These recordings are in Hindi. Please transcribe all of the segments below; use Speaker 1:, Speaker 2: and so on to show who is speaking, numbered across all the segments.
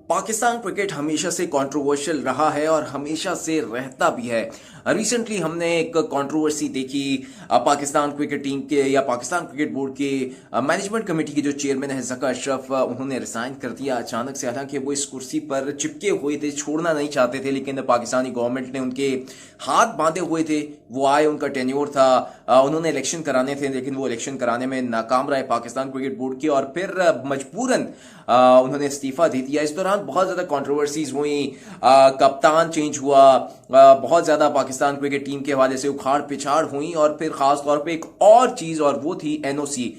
Speaker 1: पाकिस्तान क्रिकेट हमेशा से कंट्रोवर्शियल रहा है और हमेशा से रहता भी है। रिसेंटली हमने एक कंट्रोवर्सी देखी पाकिस्तान क्रिकेट टीम के या पाकिस्तान क्रिकेट बोर्ड के मैनेजमेंट कमेटी के जो चेयरमैन है ज़का अशरफ, उन्होंने रिजाइन कर दिया अचानक से। हालांकि वो इस कुर्सी पर चिपके हुए थे, छोड़ना नहीं चाहते थे, लेकिन पाकिस्तानी गवर्नमेंट ने उनके हाथ बांधे हुए थे। वो आए, उनका टेन्योर था, उन्होंने इलेक्शन कराने थे, लेकिन वो इलेक्शन कराने में नाकाम रहे पाकिस्तान क्रिकेट बोर्ड के, और फिर मजबूरन उन्होंने इस्तीफा दे दिया। इस दौरान बहुत ज्यादा कंट्रोवर्सीज हुई, कप्तान चेंज हुआ, बहुत ज्यादा पाकिस्तान क्रिकेट टीम के हवाले से उखाड़ पिछाड़ हुई, और फिर खास तौर पे एक और चीज, और वो थी एनओसी।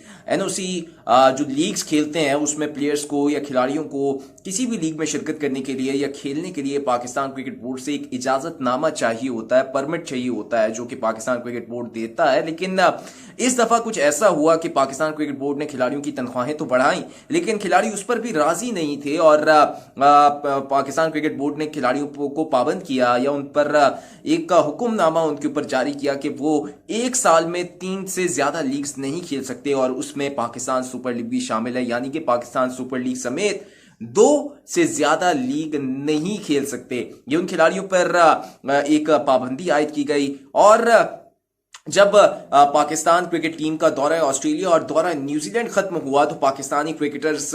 Speaker 1: जो लीग्स खेलते हैं उसमें प्लेयर्स को या खिलाड़ियों को किसी भी लीग में शिरकत करने के लिए या खेलने के लिए पाकिस्तान क्रिकेट बोर्ड से एक इजाजतनामा चाहिए होता है, परमिट चाहिए होता है, जो कि पाकिस्तान क्रिकेट बोर्ड देता है। लेकिन इस दफा कुछ ऐसा हुआ कि पाकिस्तान क्रिकेट बोर्ड ने खिलाड़ियों की तनख्वाहें तो बढ़ाई, लेकिन खिलाड़ी उस पर भी राजी नहीं थे, और पाकिस्तान क्रिकेट बोर्ड ने खिलाड़ियों को पाबंद किया या उन पर एक हुक्मनामा उनके ऊपर जारी किया कि वो एक साल में 3 से ज्यादा लीग्स नहीं खेल सकते, और उसमें पाकिस्तान सुपर लीग भी शामिल है। यानी कि पाकिस्तान सुपर लीग समेत 2 से ज्यादा लीग नहीं खेल सकते। ये उन खिलाड़ियों पर एक पाबंदी आयद की गई। और जब पाकिस्तान क्रिकेट टीम का दौरा ऑस्ट्रेलिया और दौरा न्यूजीलैंड खत्म हुआ, तो पाकिस्तानी क्रिकेटर्स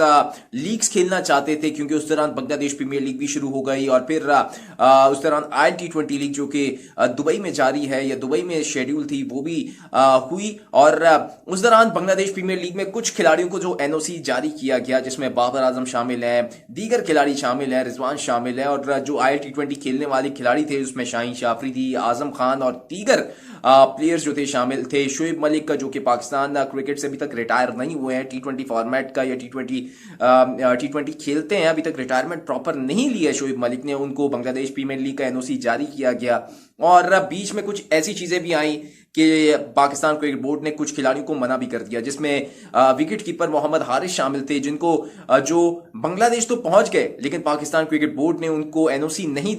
Speaker 1: लीग्स खेलना चाहते थे, क्योंकि उस दौरान बांग्लादेश प्रीमियर लीग भी शुरू हो गई, और फिर उस दौरान IL-T20 लीग जो कि दुबई में जारी है या दुबई में शेड्यूल थी, वो भी हुई। और उस दौरान बांग्लादेश प्रीमियर लीग में कुछ खिलाड़ियों को जो NOC जारी किया गया, जिसमें बाबर आजम शामिल है, दीगर खिलाड़ी शामिल है, रिजवान शामिल है, और जो IL-T20 खेलने वाले खिलाड़ी थे उसमें शाहीन शाफरी, आजम खान और दीगर प्लेयर्स जो थे शामिल थे। शोएब मलिक का, जो कि पाकिस्तान क्रिकेट से अभी तक रिटायर नहीं हुए हैं, T20 फॉर्मेट का या T20 खेलते हैं, अभी तक रिटायरमेंट प्रॉपर नहीं लिया है शोएब मलिक ने, उनको बांग्लादेश प्रीमियर लीग का NOC जारी किया गया। और बीच में कुछ ऐसी चीजें भी आई कि पाकिस्तान क्रिकेट बोर्ड ने कुछ खिलाड़ियों को मना भी कर दिया, जिसमें विकेट कीपर मोहम्मद हारिस शामिल थे, जिनको जो बांग्लादेश तो पहुंच गए, लेकिन पाकिस्तान क्रिकेट बोर्ड ने उनको NOC नहीं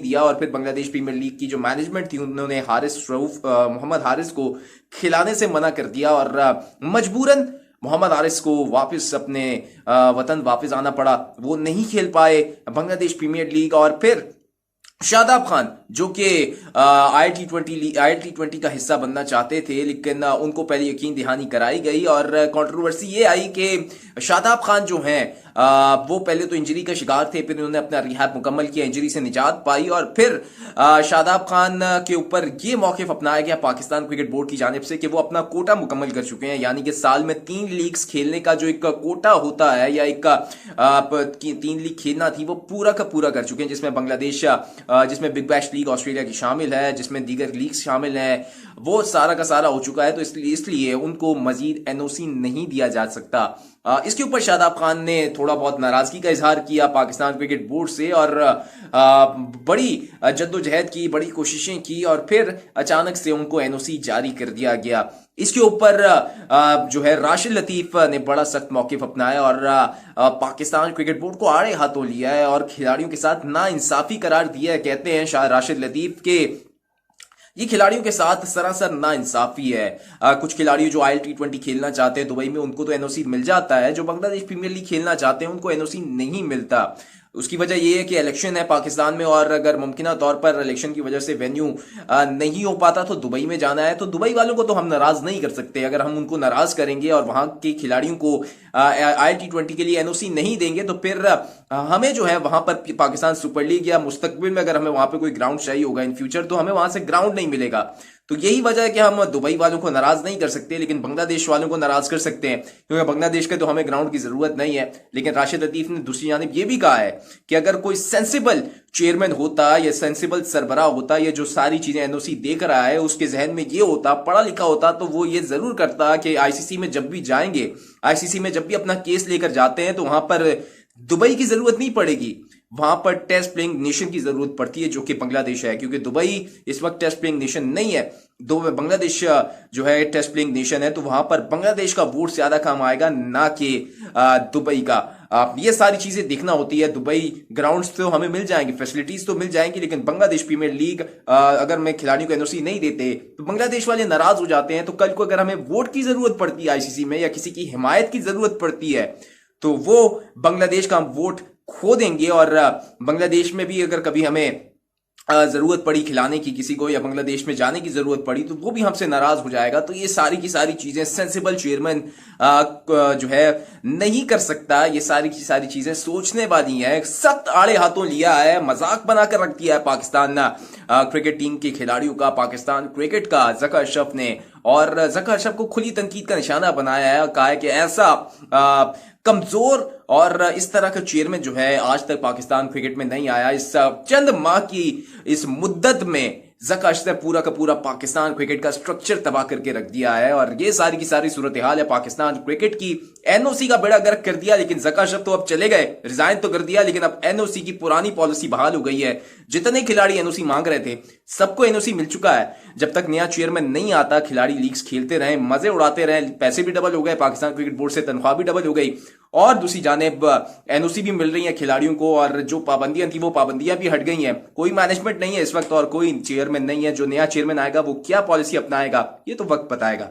Speaker 1: दिया। और फिर बांग्लादेश प्रीमियर लीग की जो मैनेजमेंट थी, उन्होंने मोहम्मद हारिस को खिलाने से मना कर दिया, और मजबूरन मोहम्मद हारिस को वापस अपने वतन वापस आना पड़ा। वो नहीं खेल पाए बांग्लादेश प्रीमियर लीग। और फिर शादाब खान, जो कि IL-T20 का हिस्सा बनना चाहते थे, लेकिन उनको पहले यकीन दहानी कराई गई, और कंट्रोवर्सी ये आई कि शादाब खान जो हैं वो पहले तो इंजरी का शिकार थे, फिर उन्होंने अपना रिहैब मुकम्मल किया, इंजरी से निजात पाई, और फिर शादाब खान के ऊपर ये मौक़िफ़ अपनाया गया पाकिस्तान क्रिकेट बोर्ड की जानिब से कि वो अपना कोटा मुकम्मल कर चुके हैं। यानी कि साल में 3 लीग्स खेलने का जो एक कोटा होता है, या एक 3 लीग खेलना थी, वो पूरा का पूरा कर चुके हैं, जिसमें बांग्लादेश, जिसमें बिग बैश लीग ऑस्ट्रेलिया की शामिल है, जिसमें दीगर लीग्स शामिल हैं, वो सारा का सारा हो चुका है। तो इसलिए उनको मजीद NOC नहीं दिया जा सकता। इसके ऊपर शादाब खान ने थोड़ा बहुत नाराजगी का इजहार किया पाकिस्तान क्रिकेट बोर्ड से, और बड़ी जद्दोजहद की, बड़ी कोशिशें की, और फिर अचानक से उनको NOC जारी कर दिया गया। इसके ऊपर जो है राशिद लतीफ ने बड़ा सख्त मौक़िफ़ अपनाया, और पाकिस्तान क्रिकेट बोर्ड को आड़े हाथों लिया है, और खिलाड़ियों के साथ नाइंसाफी करार दिया है। कहते हैं राशिद लतीफ के ये खिलाड़ियों के साथ सरासर नाइंसाफी है। कुछ खिलाड़ी जो IL-T20 खेलना चाहते हैं दुबई में, उनको तो NOC मिल जाता है, जो बांग्लादेश प्रीमियर लीग खेलना चाहते हैं उनको NOC नहीं मिलता। उसकी वजह यह है कि इलेक्शन है पाकिस्तान में, और अगर मुमकिन तौर पर इलेक्शन की वजह से वेन्यू नहीं हो पाता तो दुबई में जाना है, तो दुबई वालों को तो हम नाराज नहीं कर सकते। अगर हम उनको नाराज करेंगे और वहां के खिलाड़ियों को IL-T20 के लिए NOC नहीं देंगे, तो फिर हमें जो है वहां पर पाकिस्तान सुपर लीग या मुस्तकबिल में अगर हमें वहां पर कोई ग्राउंड चाहिए होगा इन फ्यूचर, तो हमें वहां से ग्राउंड नहीं मिलेगा। तो यही वजह है कि हम दुबई वालों को नाराज नहीं कर सकते, लेकिन बांग्लादेश वालों को नाराज कर सकते हैं, क्योंकि बांग्लादेश के तो हमें ग्राउंड की जरूरत नहीं है। लेकिन राशिद लतीफ ने दूसरी जानिब यह भी कहा है कि अगर कोई सेंसिबल चेयरमैन होता या सेंसिबल सरबराह होता, ये जो सारी चीजें NOC देख रहा है, उसके जहन में ये होता, पढ़ा लिखा होता, तो वो ये जरूर करता कि ICC में जब भी जाएंगे, ICC में जब भी अपना केस लेकर जाते हैं, तो वहां पर दुबई की जरूरत नहीं पड़ेगी, वहां पर टेस्ट प्लेइंग नेशन की जरूरत पड़ती है, जो कि बांग्लादेश है। क्योंकि दुबई इस वक्त टेस्ट प्लेइंग नेशन नहीं है, बांग्लादेश जो है टेस्ट प्लेइंग नेशन है, तो वहां पर बांग्लादेश का वोट ज्यादा काम आएगा, ना कि दुबई का। ये सारी चीजें देखना होती है। दुबई ग्राउंड्स तो हमें मिल जाएंगे, फैसिलिटीज तो मिल जाएंगी, लेकिन बांग्लादेश प्रीमियर लीग अगर मैं खिलाड़ियों को NOC नहीं देते तो बांग्लादेश वाले नाराज हो जाते हैं। तो कल को अगर हमें वोट की जरूरत पड़ती है ICC में, या किसी की हिमायत की जरूरत पड़ती है, तो वो बांग्लादेश का वोट खो देंगे और बांग्लादेश में भी अगर कभी हमें जरूरत पड़ी खिलाने की किसी को या बांग्लादेश में जाने की जरूरत पड़ी तो वो भी हमसे नाराज हो जाएगा। तो ये सारी की सारी चीजें सेंसिबल चेयरमैन जो है नहीं कर सकता। ये सारी की सारी चीजें सोचने वाली हैं। सख्त आड़े हाथों लिया है, मजाक बनाकर रख दिया है पाकिस्तान क्रिकेट टीम के खिलाड़ियों का, पाकिस्तान क्रिकेट का ज़का अशरफ ने। और ज़का अशरफ को खुली तनकीद का निशाना बनाया है, कहा है कि ऐसा कमजोर और इस तरह का चेयरमैन जो है आज तक पाकिस्तान क्रिकेट में नहीं आया। इस चंद माह की इस मुद्दत में ज़का अशरफ ने पूरा का पूरा पाकिस्तान क्रिकेट का स्ट्रक्चर तबाह करके रख दिया है। और ये सारी की सारी सूरत हाल है पाकिस्तान क्रिकेट की। एनओसी का बेड़ा गर्क कर दिया, लेकिन ज़का अशरफ तो अब चले गए, रिजाइन तो कर दिया, लेकिन अब एनओसी की पुरानी पॉलिसी बहाल हो गई है। जितने खिलाड़ी एनओसी मांग रहे थे सबको एनओसी मिल चुका है। जब तक नया चेयरमैन नहीं आता, खिलाड़ी लीग्स खेलते रहे, मजे उड़ाते रहे, पैसे भी डबल हो गए, पाकिस्तान क्रिकेट बोर्ड से तनख्वाह भी डबल हो गई और दूसरी जानिब एनओसी भी मिल रही है खिलाड़ियों को। और जो पाबंदियां थी वो पाबंदियां भी हट गई हैं। कोई मैनेजमेंट नहीं है इस वक्त और कोई चेयरमैन नहीं है। जो नया चेयरमैन आएगा वो क्या पॉलिसी अपनाएगा ये तो वक्त बताएगा।